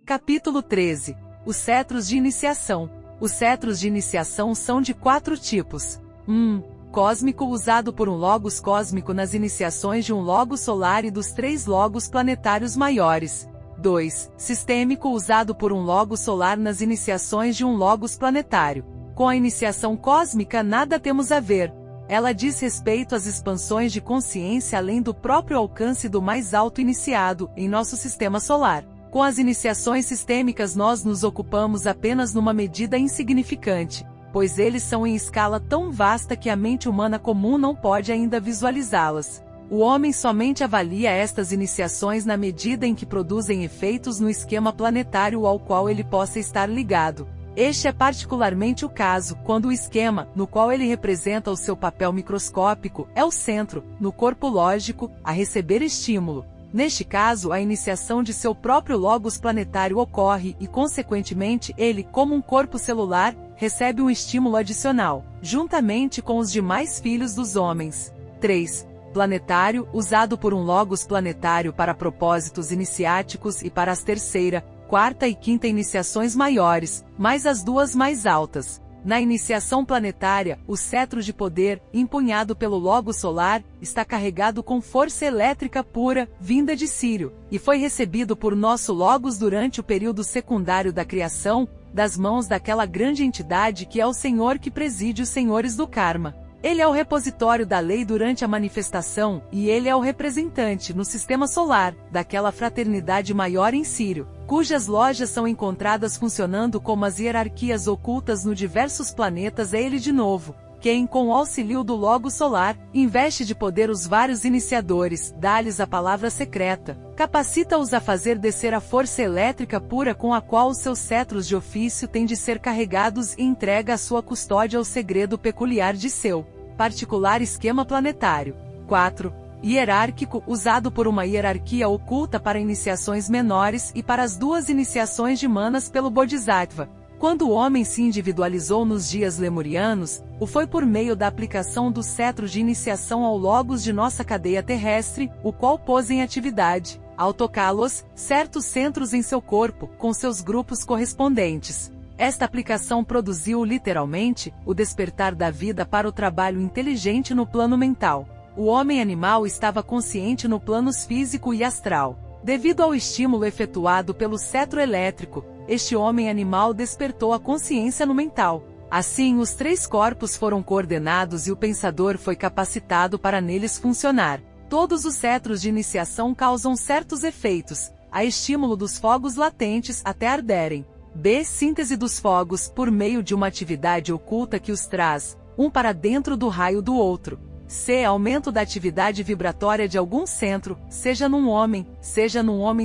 Capítulo 13. Os cetros de iniciação. Os cetros de iniciação são de 4 tipos. 1. Cósmico, usado por um logos cósmico nas iniciações de um logos solar e dos 3 logos planetários maiores. 2. Sistêmico, usado por um logos solar nas iniciações de um logos planetário. Com a iniciação cósmica nada temos a ver. Ela diz respeito às expansões de consciência além do próprio alcance do mais alto iniciado, em nosso sistema solar. Com as iniciações sistêmicas nós nos ocupamos apenas numa medida insignificante, pois eles são em escala tão vasta que a mente humana comum não pode ainda visualizá-las. O homem somente avalia estas iniciações na medida em que produzem efeitos no esquema planetário ao qual ele possa estar ligado. Este é particularmente o caso, quando o esquema, no qual ele representa o seu papel microscópico, é o centro, no corpo lógico, a receber estímulo. Neste caso, a iniciação de seu próprio logos planetário ocorre e, consequentemente, ele, como um corpo celular, recebe um estímulo adicional, juntamente com os demais filhos dos homens. 3. Planetário, usado por um logos planetário para propósitos iniciáticos e para as terceira, quarta e quinta iniciações maiores, mais as 2 mais altas. Na iniciação planetária, o cetro de poder, empunhado pelo logos solar, está carregado com força elétrica pura, vinda de Sírio, e foi recebido por nosso logos durante o período secundário da criação, das mãos daquela grande entidade que é o Senhor que preside os senhores do karma. Ele é o repositório da lei durante a manifestação, e ele é o representante, no sistema solar, daquela fraternidade maior em Sírio, cujas lojas são encontradas funcionando como as hierarquias ocultas no diversos planetas. É ele de novo, quem, com o auxílio do logo solar, investe de poder os vários iniciadores, dá-lhes a palavra secreta, capacita-os a fazer descer a força elétrica pura com a qual os seus cetros de ofício têm de ser carregados e entrega a sua custódia ao segredo peculiar de seu particular esquema planetário. 4. Hierárquico, usado por uma hierarquia oculta para iniciações menores e para as 2 iniciações de manas pelo Bodhisattva. Quando o homem se individualizou nos dias lemurianos, o foi por meio da aplicação do cetro de iniciação ao logos de nossa cadeia terrestre, o qual pôs em atividade, ao tocá-los, certos centros em seu corpo, com seus grupos correspondentes. Esta aplicação produziu literalmente o despertar da vida para o trabalho inteligente no plano mental. O homem animal estava consciente no planos físico e astral. Devido ao estímulo efetuado pelo cetro elétrico, este homem animal despertou a consciência no mental. Assim, os 3 corpos foram coordenados e o pensador foi capacitado para neles funcionar. Todos os cetros de iniciação causam certos efeitos, a estímulo dos fogos latentes até arderem. B. Síntese dos fogos, por meio de uma atividade oculta que os traz, um para dentro do raio do outro. C. Aumento da atividade vibratória de algum centro, seja num homem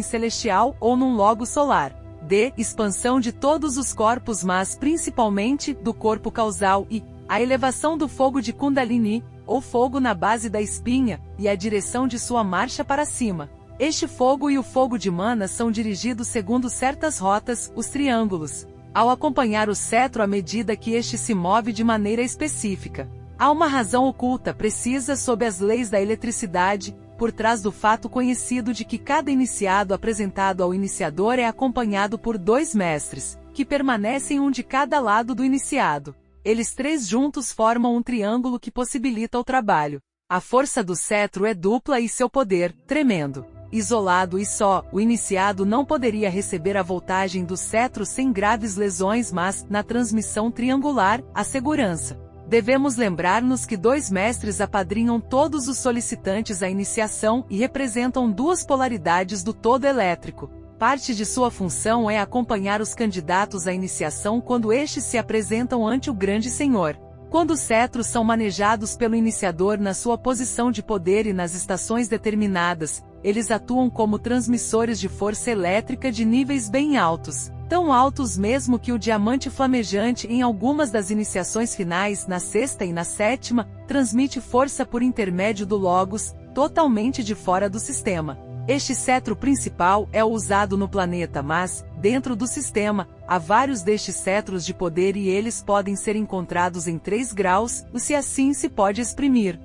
celestial ou num logo solar. D. Expansão de todos os corpos, mas principalmente do corpo causal e a elevação do fogo de Kundalini, ou fogo na base da espinha, e a direção de sua marcha para cima. Este fogo e o fogo de mana são dirigidos segundo certas rotas, os triângulos, ao acompanhar o cetro à medida que este se move de maneira específica. Há uma razão oculta precisa sob as leis da eletricidade, por trás do fato conhecido de que cada iniciado apresentado ao iniciador é acompanhado por 2 mestres, que permanecem um de cada lado do iniciado. Eles 3 juntos formam um triângulo que possibilita o trabalho. A força do cetro é dupla e seu poder, tremendo. Isolado e só, o iniciado não poderia receber a voltagem do cetro sem graves lesões, mas, na transmissão triangular, a segurança. Devemos lembrar-nos que 2 mestres apadrinham todos os solicitantes à iniciação e representam 2 polaridades do todo elétrico. Parte de sua função é acompanhar os candidatos à iniciação quando estes se apresentam ante o grande Senhor. Quando os cetros são manejados pelo iniciador na sua posição de poder e nas estações determinadas, eles atuam como transmissores de força elétrica de níveis bem altos, tão altos mesmo que o diamante flamejante em algumas das iniciações finais, na 6ª e na 7ª, transmite força por intermédio do logos, totalmente de fora do sistema. Este cetro principal é o usado no planeta, mas, dentro do sistema, há vários destes cetros de poder e eles podem ser encontrados em 3 graus, se assim se pode exprimir.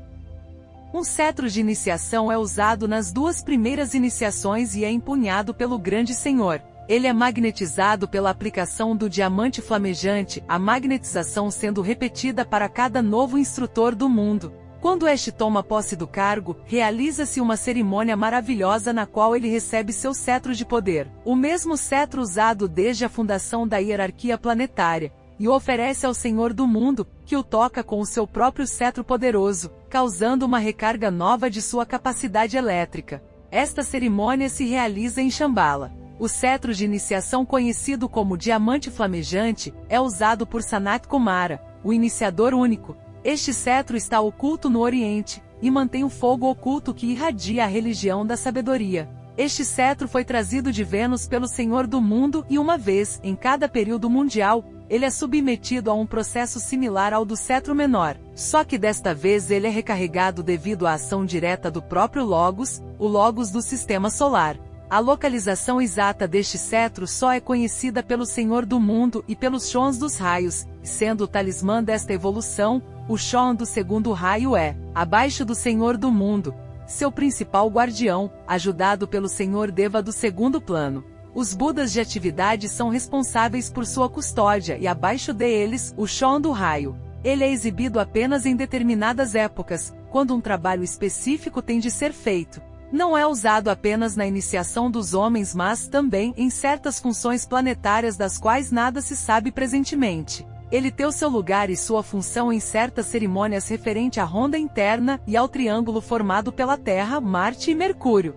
Um cetro de iniciação é usado nas 2 primeiras iniciações e é empunhado pelo grande Senhor. Ele é magnetizado pela aplicação do diamante flamejante, a magnetização sendo repetida para cada novo instrutor do mundo. Quando este toma posse do cargo, realiza-se uma cerimônia maravilhosa na qual ele recebe seu cetro de poder, o mesmo cetro usado desde a fundação da hierarquia planetária, e o oferece ao Senhor do mundo, que o toca com o seu próprio cetro poderoso, causando uma recarga nova de sua capacidade elétrica. Esta cerimônia se realiza em Shambhala. O cetro de iniciação conhecido como Diamante Flamejante, é usado por Sanat Kumara, o iniciador único. Este cetro está oculto no Oriente, e mantém o fogo oculto que irradia a religião da sabedoria. Este cetro foi trazido de Vênus pelo Senhor do mundo e uma vez, em cada período mundial, ele é submetido a um processo similar ao do cetro menor, só que desta vez ele é recarregado devido à ação direta do próprio Logos, o Logos do Sistema Solar. A localização exata deste cetro só é conhecida pelo Senhor do mundo e pelos Shons dos raios, sendo o talismã desta evolução, o Shon do segundo raio é, abaixo do Senhor do mundo, seu principal guardião, ajudado pelo Senhor Deva do segundo plano. Os Budas de atividade são responsáveis por sua custódia e abaixo deles, o Shon do raio. Ele é exibido apenas em determinadas épocas, quando um trabalho específico tem de ser feito. Não é usado apenas na iniciação dos homens, mas também em certas funções planetárias das quais nada se sabe presentemente. Ele tem o seu lugar e sua função em certas cerimônias referente à ronda interna e ao triângulo formado pela Terra, Marte e Mercúrio.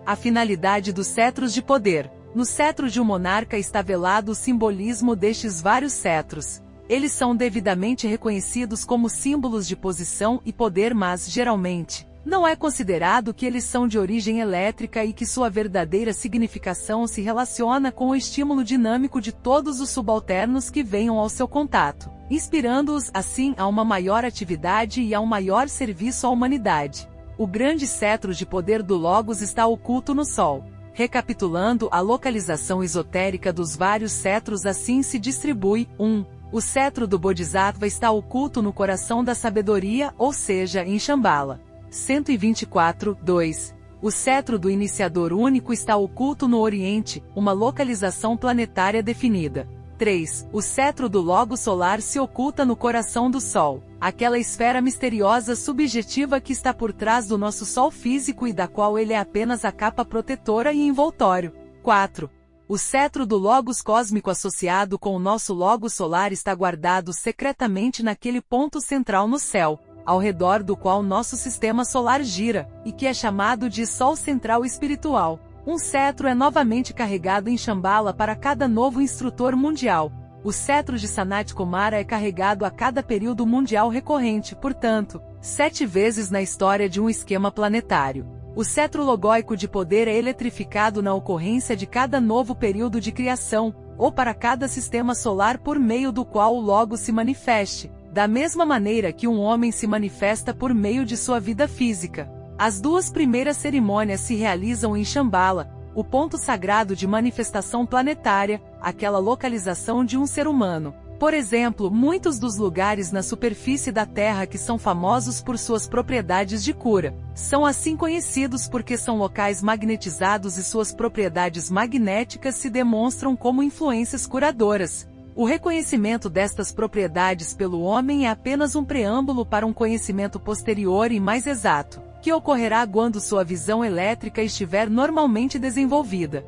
A finalidade dos cetros de poder. No cetro de um monarca está velado o simbolismo destes vários cetros. Eles são devidamente reconhecidos como símbolos de posição e poder, mas, geralmente, não é considerado que eles são de origem elétrica e que sua verdadeira significação se relaciona com o estímulo dinâmico de todos os subalternos que venham ao seu contato, inspirando-os, assim, a uma maior atividade e a um maior serviço à humanidade. O grande cetro de poder do Logos está oculto no Sol. Recapitulando, a localização esotérica dos vários cetros assim se distribui. 1. O cetro do Bodhisattva está oculto no coração da sabedoria, ou seja, em Shambhala. 124. 2. O cetro do iniciador único está oculto no Oriente, uma localização planetária definida. 3. O cetro do Logo Solar se oculta no coração do Sol, aquela esfera misteriosa subjetiva que está por trás do nosso Sol físico e da qual ele é apenas a capa protetora e envoltório. 4. O cetro do Logos cósmico associado com o nosso Logo Solar está guardado secretamente naquele ponto central no céu, ao redor do qual nosso sistema solar gira, e que é chamado de Sol Central Espiritual. Um cetro é novamente carregado em Shambhala para cada novo instrutor mundial. O cetro de Sanat Kumara é carregado a cada período mundial recorrente, portanto, 7 vezes na história de um esquema planetário. O cetro logóico de poder é eletrificado na ocorrência de cada novo período de criação, ou para cada sistema solar por meio do qual o Logo se manifeste, da mesma maneira que um homem se manifesta por meio de sua vida física. As duas primeiras cerimônias se realizam em Shambhala, o ponto sagrado de manifestação planetária, aquela localização de um ser humano. Por exemplo, muitos dos lugares na superfície da Terra que são famosos por suas propriedades de cura, são assim conhecidos porque são locais magnetizados e suas propriedades magnéticas se demonstram como influências curadoras. O reconhecimento destas propriedades pelo homem é apenas um preâmbulo para um conhecimento posterior e mais exato, que ocorrerá quando sua visão elétrica estiver normalmente desenvolvida.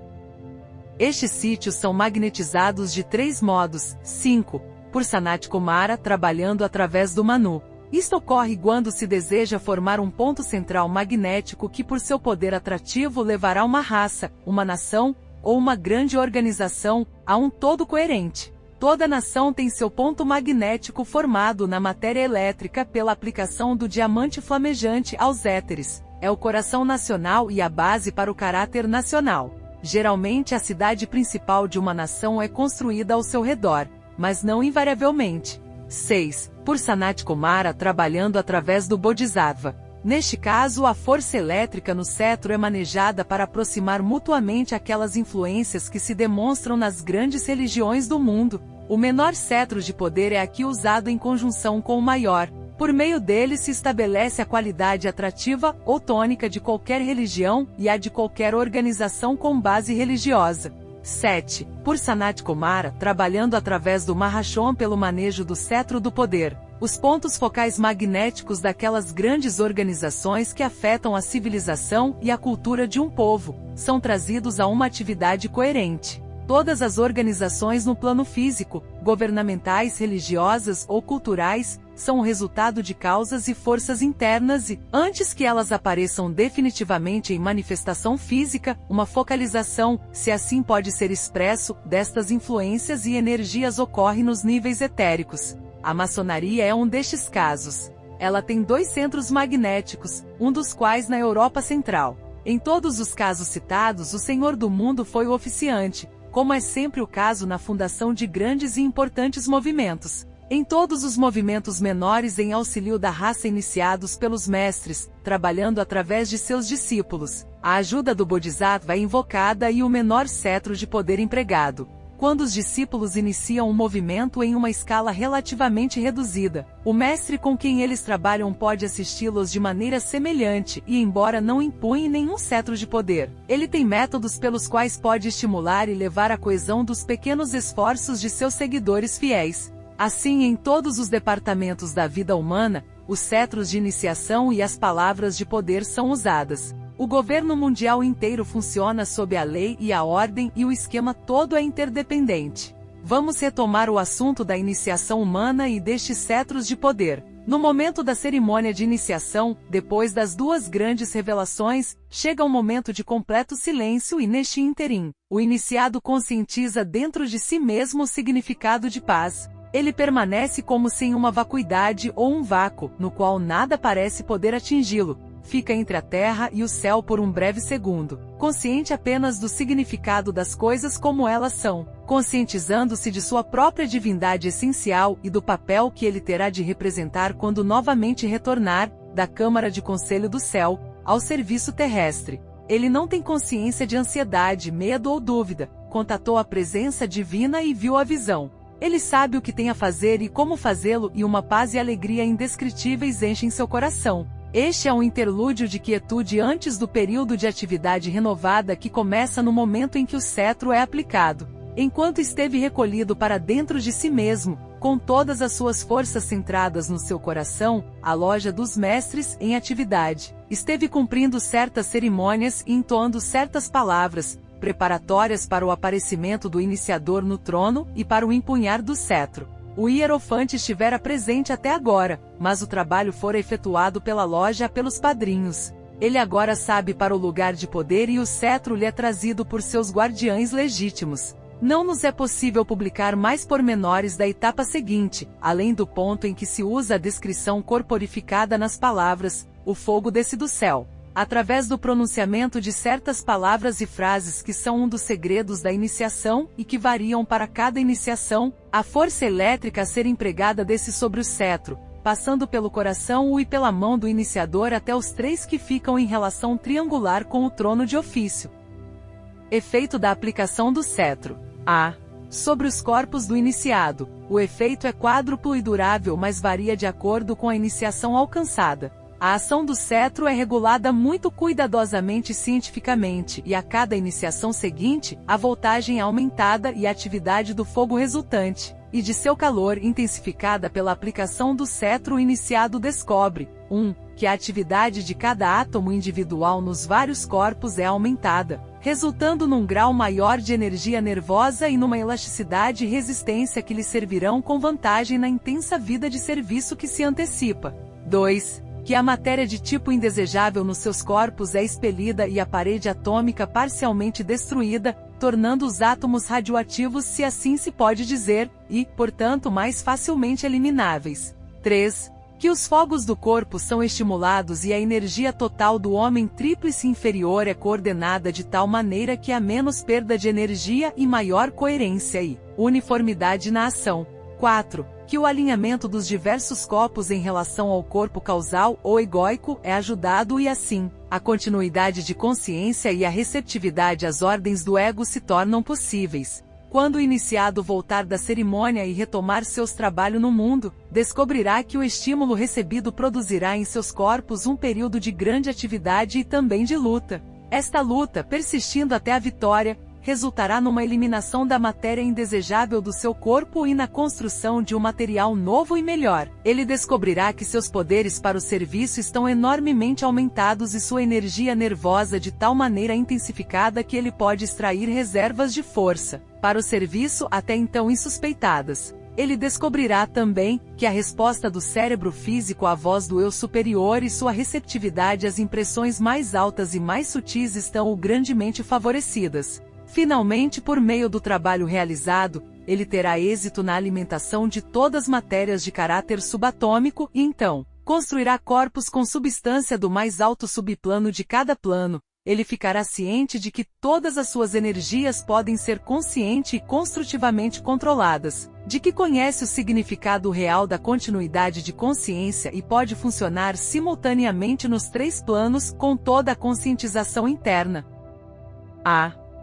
Estes sítios são magnetizados de 3 modos. 5. Por Sanat Kumara, trabalhando através do Manu. Isto ocorre quando se deseja formar um ponto central magnético que por seu poder atrativo levará uma raça, uma nação, ou uma grande organização, a um todo coerente. Toda nação tem seu ponto magnético formado na matéria elétrica pela aplicação do diamante flamejante aos éteres. É o coração nacional e a base para o caráter nacional. Geralmente a cidade principal de uma nação é construída ao seu redor, mas não invariavelmente. 6. Por Sanat Kumara trabalhando através do Bodhisattva. Neste caso, a força elétrica no cetro é manejada para aproximar mutuamente aquelas influências que se demonstram nas grandes religiões do mundo. O menor cetro de poder é aqui usado em conjunção com o maior. Por meio dele se estabelece a qualidade atrativa ou tônica de qualquer religião e a de qualquer organização com base religiosa. 7. Por Sanat Kumara, trabalhando através do Mahasham pelo manejo do cetro do poder. Os pontos focais magnéticos daquelas grandes organizações que afetam a civilização e a cultura de um povo, são trazidos a uma atividade coerente. Todas as organizações no plano físico, governamentais, religiosas ou culturais, são o resultado de causas e forças internas e, antes que elas apareçam definitivamente em manifestação física, uma focalização, se assim pode ser expresso, destas influências e energias ocorre nos níveis etéricos. A maçonaria é um destes casos. Ela tem 2 centros magnéticos, um dos quais na Europa Central. Em todos os casos citados, o Senhor do Mundo foi o oficiante, como é sempre o caso na fundação de grandes e importantes movimentos. Em todos os movimentos menores em auxílio da raça iniciados pelos mestres, trabalhando através de seus discípulos, a ajuda do Bodhisattva é invocada e o menor cetro de poder empregado. Quando os discípulos iniciam um movimento em uma escala relativamente reduzida, o mestre com quem eles trabalham pode assisti-los de maneira semelhante e, embora não impunha nenhum cetro de poder, ele tem métodos pelos quais pode estimular e levar a coesão dos pequenos esforços de seus seguidores fiéis. Assim, em todos os departamentos da vida humana, os cetros de iniciação e as palavras de poder são usadas. O governo mundial inteiro funciona sob a lei e a ordem e o esquema todo é interdependente. Vamos retomar o assunto da iniciação humana e destes cetros de poder. No momento da cerimônia de iniciação, depois das 2 grandes revelações, chega um momento de completo silêncio e neste ínterim, o iniciado conscientiza dentro de si mesmo o significado de paz. Ele permanece como sem uma vacuidade ou um vácuo, no qual nada parece poder atingi-lo. Fica entre a terra e o céu por um breve segundo, consciente apenas do significado das coisas como elas são, conscientizando-se de sua própria divindade essencial e do papel que ele terá de representar quando novamente retornar, da Câmara de Conselho do Céu, ao serviço terrestre. Ele não tem consciência de ansiedade, medo ou dúvida, contatou a presença divina e viu a visão. Ele sabe o que tem a fazer e como fazê-lo e uma paz e alegria indescritíveis enchem seu coração. Este é um interlúdio de quietude antes do período de atividade renovada que começa no momento em que o cetro é aplicado. Enquanto esteve recolhido para dentro de si mesmo, com todas as suas forças centradas no seu coração, a loja dos mestres em atividade. Esteve cumprindo certas cerimônias e entoando certas palavras, preparatórias para o aparecimento do iniciador no trono e para o empunhar do cetro. O hierofante estivera presente até agora, mas o trabalho fora efetuado pela loja pelos padrinhos. Ele agora sabe para o lugar de poder e o cetro lhe é trazido por seus guardiães legítimos. Não nos é possível publicar mais pormenores da etapa seguinte, além do ponto em que se usa a descrição corporificada nas palavras, o fogo desce do céu. Através do pronunciamento de certas palavras e frases que são um dos segredos da iniciação e que variam para cada iniciação, a força elétrica a ser empregada desce sobre o cetro, passando pelo coração e pela mão do iniciador até os 3 que ficam em relação triangular com o trono de ofício. Efeito da aplicação do cetro. A. Sobre os corpos do iniciado, o efeito é quádruplo e durável, mas varia de acordo com a iniciação alcançada. A ação do cetro é regulada muito cuidadosamente e cientificamente, e a cada iniciação seguinte, a voltagem é aumentada e a atividade do fogo resultante, e de seu calor intensificada pela aplicação do cetro iniciado descobre, 1. Que a atividade de cada átomo individual nos vários corpos é aumentada, resultando num grau maior de energia nervosa e numa elasticidade e resistência que lhe servirão com vantagem na intensa vida de serviço que se antecipa. 2. Que a matéria de tipo indesejável nos seus corpos é expelida e a parede atômica parcialmente destruída, tornando os átomos radioativos, se assim se pode dizer, e, portanto, mais facilmente elimináveis. 3. Que os fogos do corpo são estimulados e a energia total do homem tríplice inferior é coordenada de tal maneira que há menos perda de energia e maior coerência e uniformidade na ação. 4. Que o alinhamento dos diversos corpos em relação ao corpo causal ou egóico é ajudado e assim, a continuidade de consciência e a receptividade às ordens do ego se tornam possíveis. Quando o iniciado voltar da cerimônia e retomar seus trabalhos no mundo, descobrirá que o estímulo recebido produzirá em seus corpos um período de grande atividade e também de luta. Esta luta, persistindo até a vitória, resultará numa eliminação da matéria indesejável do seu corpo e na construção de um material novo e melhor. Ele descobrirá que seus poderes para o serviço estão enormemente aumentados e sua energia nervosa de tal maneira intensificada que ele pode extrair reservas de força para o serviço até então insuspeitadas. Ele descobrirá também que a resposta do cérebro físico à voz do eu superior e sua receptividade às impressões mais altas e mais sutis estão grandemente favorecidas. Finalmente, por meio do trabalho realizado, ele terá êxito na alimentação de todas as matérias de caráter subatômico e então construirá corpos com substância do mais alto subplano de cada plano. Ele ficará ciente de que todas as suas energias podem ser consciente e construtivamente controladas, de que conhece o significado real da continuidade de consciência e pode funcionar simultaneamente nos 3 planos com toda a conscientização interna.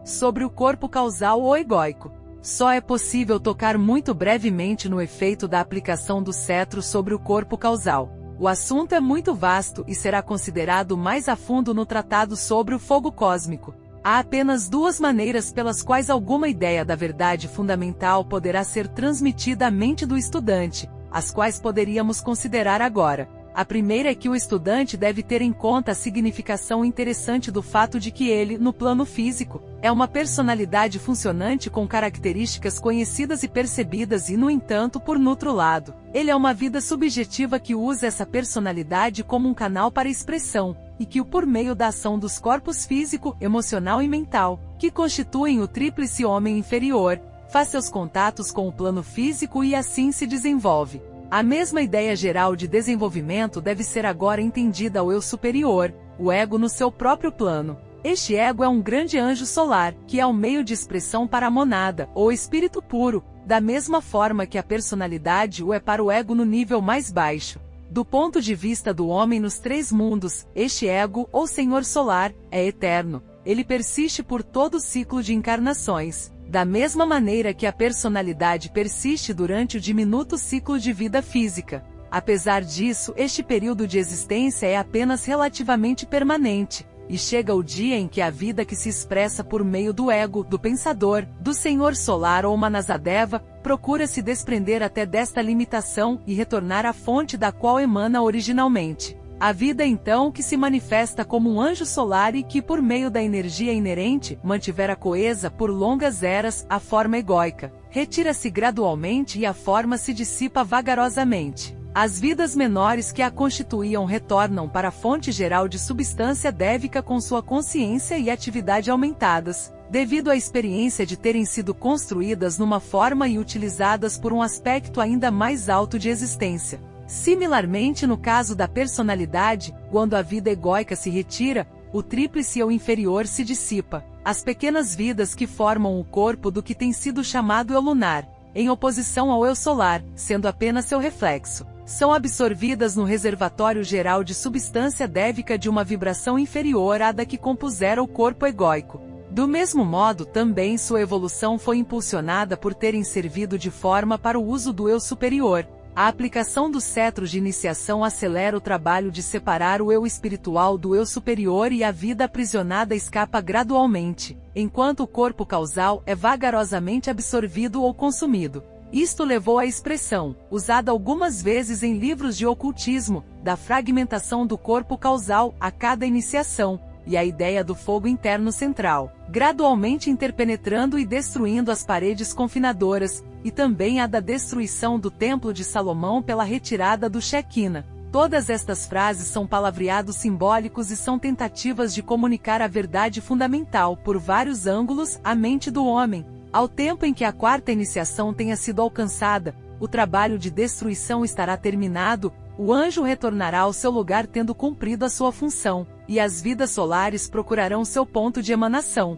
Sobre o corpo causal ou egóico. Só é possível tocar muito brevemente no efeito da aplicação do cetro sobre o corpo causal. O assunto é muito vasto e será considerado mais a fundo no tratado sobre o fogo cósmico. Há apenas 2 maneiras pelas quais alguma ideia da verdade fundamental poderá ser transmitida à mente do estudante, as quais poderíamos considerar agora. A primeira é que o estudante deve ter em conta a significação interessante do fato de que ele, no plano físico, é uma personalidade funcionante com características conhecidas e percebidas e, no entanto, por outro lado, ele é uma vida subjetiva que usa essa personalidade como um canal para expressão, e que por meio da ação dos corpos físico, emocional e mental, que constituem o tríplice homem inferior, faz seus contatos com o plano físico e assim se desenvolve. A mesma ideia geral de desenvolvimento deve ser agora entendida ao eu superior, o ego no seu próprio plano. Este ego é um grande anjo solar, que é o meio de expressão para a monada, ou espírito puro, da mesma forma que a personalidade o é para o ego no nível mais baixo. Do ponto de vista do homem nos 3 mundos, este ego, ou senhor solar, é eterno. Ele persiste por todo o ciclo de encarnações. Da mesma maneira que a personalidade persiste durante o diminuto ciclo de vida física. Apesar disso, este período de existência é apenas relativamente permanente, e chega o dia em que a vida que se expressa por meio do ego, do pensador, do Senhor Solar ou Manasadeva, procura se desprender até desta limitação e retornar à fonte da qual emana originalmente. A vida então que se manifesta como um anjo solar e que por meio da energia inerente, mantivera coesa por longas eras a forma egóica, retira-se gradualmente e a forma se dissipa vagarosamente. As vidas menores que a constituíam retornam para a fonte geral de substância dévica com sua consciência e atividade aumentadas, devido à experiência de terem sido construídas numa forma e utilizadas por um aspecto ainda mais alto de existência. Similarmente, no caso da personalidade, quando a vida egóica se retira, o tríplice eu inferior se dissipa. As pequenas vidas que formam o corpo do que tem sido chamado eu lunar, em oposição ao eu solar, sendo apenas seu reflexo, são absorvidas no reservatório geral de substância dévica de uma vibração inferior à da que compusera o corpo egóico. Do mesmo modo, também sua evolução foi impulsionada por terem servido de forma para o uso do eu superior. A aplicação dos cetros de iniciação acelera o trabalho de separar o eu espiritual do eu superior e a vida aprisionada escapa gradualmente, enquanto o corpo causal é vagarosamente absorvido ou consumido. Isto levou à expressão, usada algumas vezes em livros de ocultismo, da fragmentação do corpo causal a cada iniciação, e a ideia do fogo interno central, gradualmente interpenetrando e destruindo as paredes confinadoras, e também a da destruição do Templo de Salomão pela retirada do Shekinah. Todas estas frases são palavreados simbólicos e são tentativas de comunicar a verdade fundamental por vários ângulos à mente do homem. Ao tempo em que a 4ª iniciação tenha sido alcançada, o trabalho de destruição estará terminado, o anjo retornará ao seu lugar tendo cumprido a sua função, e as vidas solares procurarão seu ponto de emanação.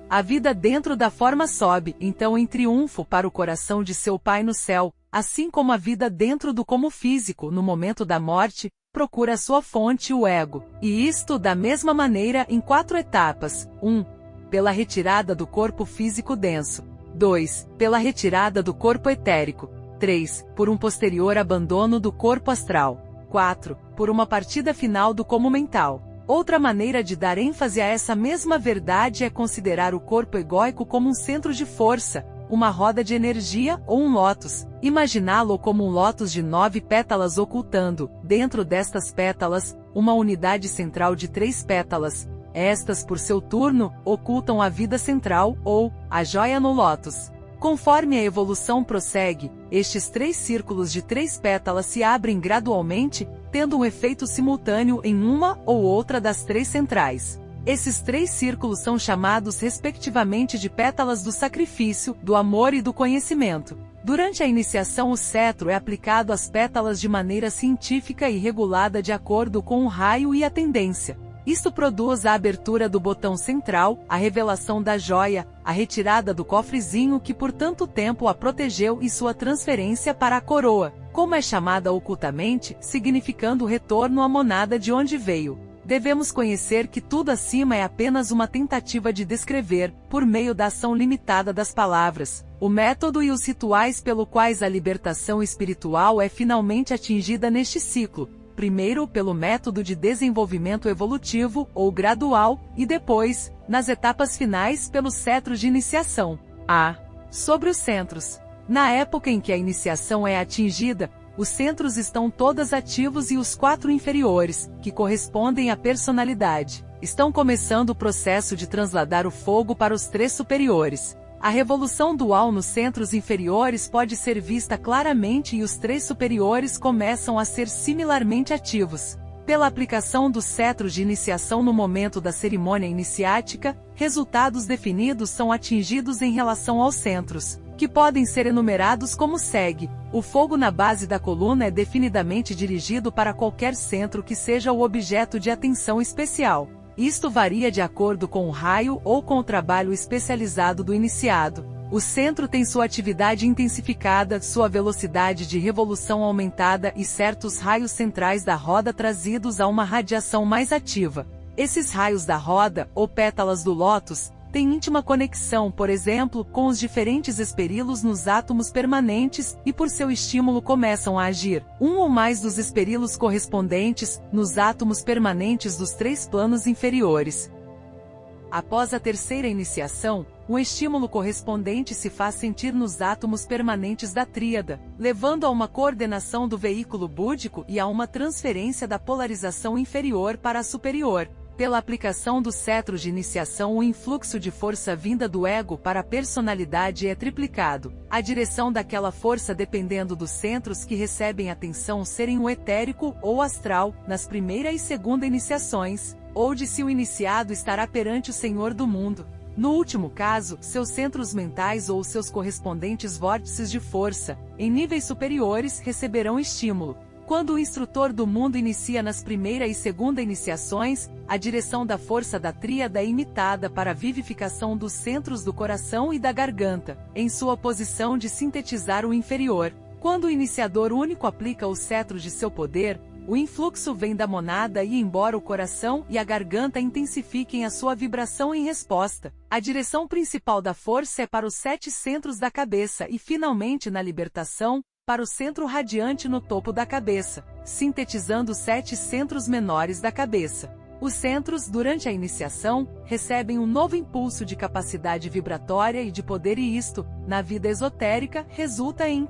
A vida dentro da forma sobe, então em triunfo para o coração de seu Pai no céu, assim como a vida dentro do como físico, no momento da morte, procura a sua fonte, o ego. E isto da mesma maneira em 4 etapas. 1. Pela retirada do corpo físico denso. 2. Pela retirada do corpo etérico. 3. Por um posterior abandono do corpo astral. 4. Por uma partida final do como mental. Outra maneira de dar ênfase a essa mesma verdade é considerar o corpo egóico como um centro de força, uma roda de energia ou um lótus. Imaginá-lo como um lótus de 9 pétalas ocultando, dentro destas pétalas, uma unidade central de 3 pétalas. Estas, por seu turno, ocultam a vida central, ou a joia no lótus. Conforme a evolução prossegue, estes 3 círculos de 3 pétalas se abrem gradualmente, tendo um efeito simultâneo em uma ou outra das 3 centrais. Esses 3 círculos são chamados respectivamente de pétalas do sacrifício, do amor e do conhecimento. Durante a iniciação, o cetro é aplicado às pétalas de maneira científica e regulada de acordo com o raio e a tendência. Isto produz a abertura do botão central, a revelação da joia, a retirada do cofrezinho que por tanto tempo a protegeu e sua transferência para a coroa, como é chamada ocultamente, significando o retorno à monada de onde veio. Devemos conhecer que tudo acima é apenas uma tentativa de descrever, por meio da ação limitada das palavras, o método e os rituais pelo quais a libertação espiritual é finalmente atingida neste ciclo. Primeiro pelo método de desenvolvimento evolutivo ou gradual, e depois, nas etapas finais, pelos cetros de iniciação. Sobre os centros. Na época em que a iniciação é atingida, os centros estão todos ativos e os 4 inferiores, que correspondem à personalidade, estão começando o processo de transladar o fogo para os 3 superiores. A revolução dual nos centros inferiores pode ser vista claramente e os 3 superiores começam a ser similarmente ativos. Pela aplicação do cetro de iniciação no momento da cerimônia iniciática, resultados definidos são atingidos em relação aos centros, que podem ser enumerados como segue. O fogo na base da coluna é definidamente dirigido para qualquer centro que seja o objeto de atenção especial. Isto varia de acordo com o raio ou com o trabalho especializado do iniciado. O centro tem sua atividade intensificada, sua velocidade de revolução aumentada e certos raios centrais da roda trazidos a uma radiação mais ativa. Esses raios da roda, ou pétalas do lótus, têm íntima conexão, por exemplo, com os diferentes esperilos nos átomos permanentes e por seu estímulo começam a agir, um ou mais dos esperilos correspondentes, nos átomos permanentes dos 3 planos inferiores. Após a terceira iniciação, um estímulo correspondente se faz sentir nos átomos permanentes da tríada, levando a uma coordenação do veículo búdico e a uma transferência da polarização inferior para a superior. Pela aplicação do cetro de iniciação, o influxo de força vinda do ego para a personalidade é triplicado, a direção daquela força dependendo dos centros que recebem atenção serem o etérico ou astral, nas primeira e segunda iniciações, ou de se o iniciado estará perante o Senhor do mundo. No último caso, seus centros mentais ou seus correspondentes vórtices de força, em níveis superiores, receberão estímulo. Quando o instrutor do mundo inicia nas primeira e segunda iniciações, a direção da força da tríada é imitada para a vivificação dos centros do coração e da garganta, em sua posição de sintetizar o inferior. Quando o iniciador único aplica o cetro de seu poder, o influxo vem da monada e embora o coração e a garganta intensifiquem a sua vibração em resposta, a direção principal da força é para os 7 centros da cabeça e finalmente na libertação, para o centro radiante no topo da cabeça, sintetizando os 7 centros menores da cabeça. Os centros, durante a iniciação, recebem um novo impulso de capacidade vibratória e de poder e isto, na vida esotérica, resulta em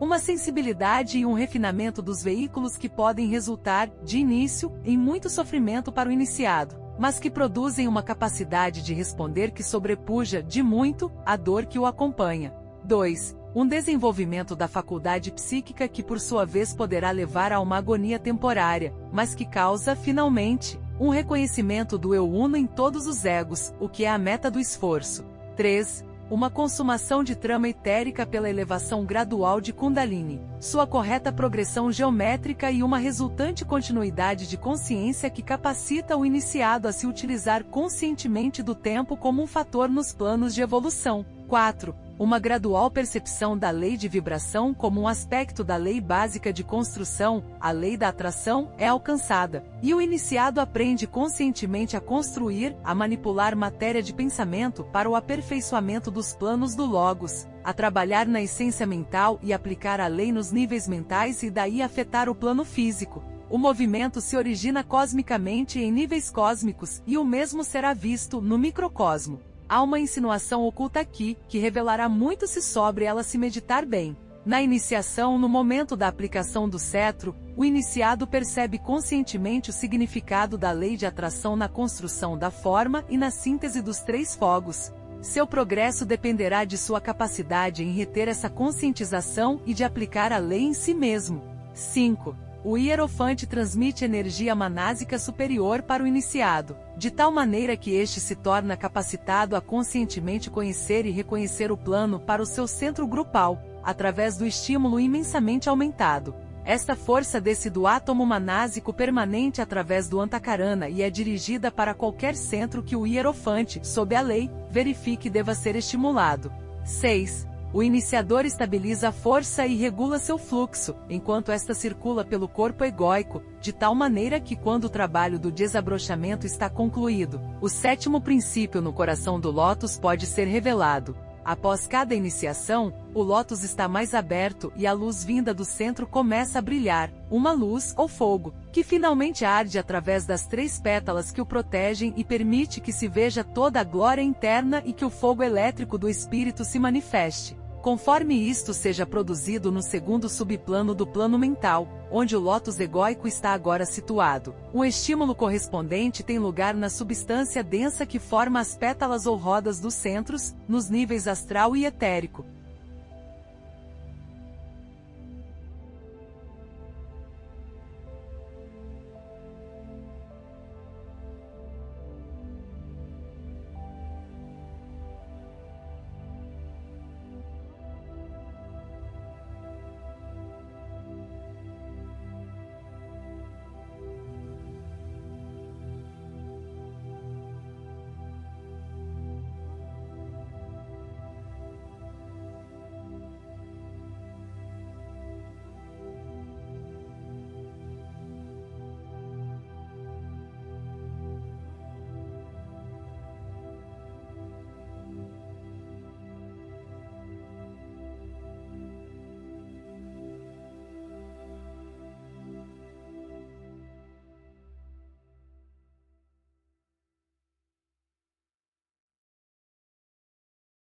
uma sensibilidade e um refinamento dos veículos que podem resultar, de início, em muito sofrimento para o iniciado, mas que produzem uma capacidade de responder que sobrepuja, de muito, a dor que o acompanha. 2. Um desenvolvimento da faculdade psíquica que por sua vez poderá levar a uma agonia temporária, mas que causa, finalmente, um reconhecimento do eu uno em todos os egos, o que é a meta do esforço. 3. Uma consumação de trama etérica pela elevação gradual de Kundalini, sua correta progressão geométrica e uma resultante continuidade de consciência que capacita o iniciado a se utilizar conscientemente do tempo como um fator nos planos de evolução. 4. Uma gradual percepção da lei de vibração como um aspecto da lei básica de construção, a lei da atração, é alcançada, e o iniciado aprende conscientemente a construir, a manipular matéria de pensamento para o aperfeiçoamento dos planos do Logos, a trabalhar na essência mental e aplicar a lei nos níveis mentais e daí afetar o plano físico. O movimento se origina cosmicamente em níveis cósmicos e o mesmo será visto no microcosmo. Há uma insinuação oculta aqui, que revelará muito se sobre ela se meditar bem. Na iniciação, no momento da aplicação do cetro, o iniciado percebe conscientemente o significado da lei de atração na construção da forma e na síntese dos três fogos. Seu progresso dependerá de sua capacidade em reter essa conscientização e de aplicar a lei em si mesmo. 5. O hierofante transmite energia manásica superior para o iniciado, de tal maneira que este se torna capacitado a conscientemente conhecer e reconhecer o plano para o seu centro grupal, através do estímulo imensamente aumentado. Esta força desce do átomo manásico permanente através do antakarana e é dirigida para qualquer centro que o hierofante, sob a lei, verifique deva ser estimulado. 6. O iniciador estabiliza a força e regula seu fluxo, enquanto esta circula pelo corpo egóico, de tal maneira que quando o trabalho do desabrochamento está concluído, o sétimo princípio no coração do lótus pode ser revelado. Após cada iniciação, o lótus está mais aberto e a luz vinda do centro começa a brilhar, uma luz ou fogo, que finalmente arde através das três pétalas que o protegem e permite que se veja toda a glória interna e que o fogo elétrico do espírito se manifeste. Conforme isto seja produzido no segundo subplano do plano mental, onde o lótus egóico está agora situado, o estímulo correspondente tem lugar na substância densa que forma as pétalas ou rodas dos centros, nos níveis astral e etérico.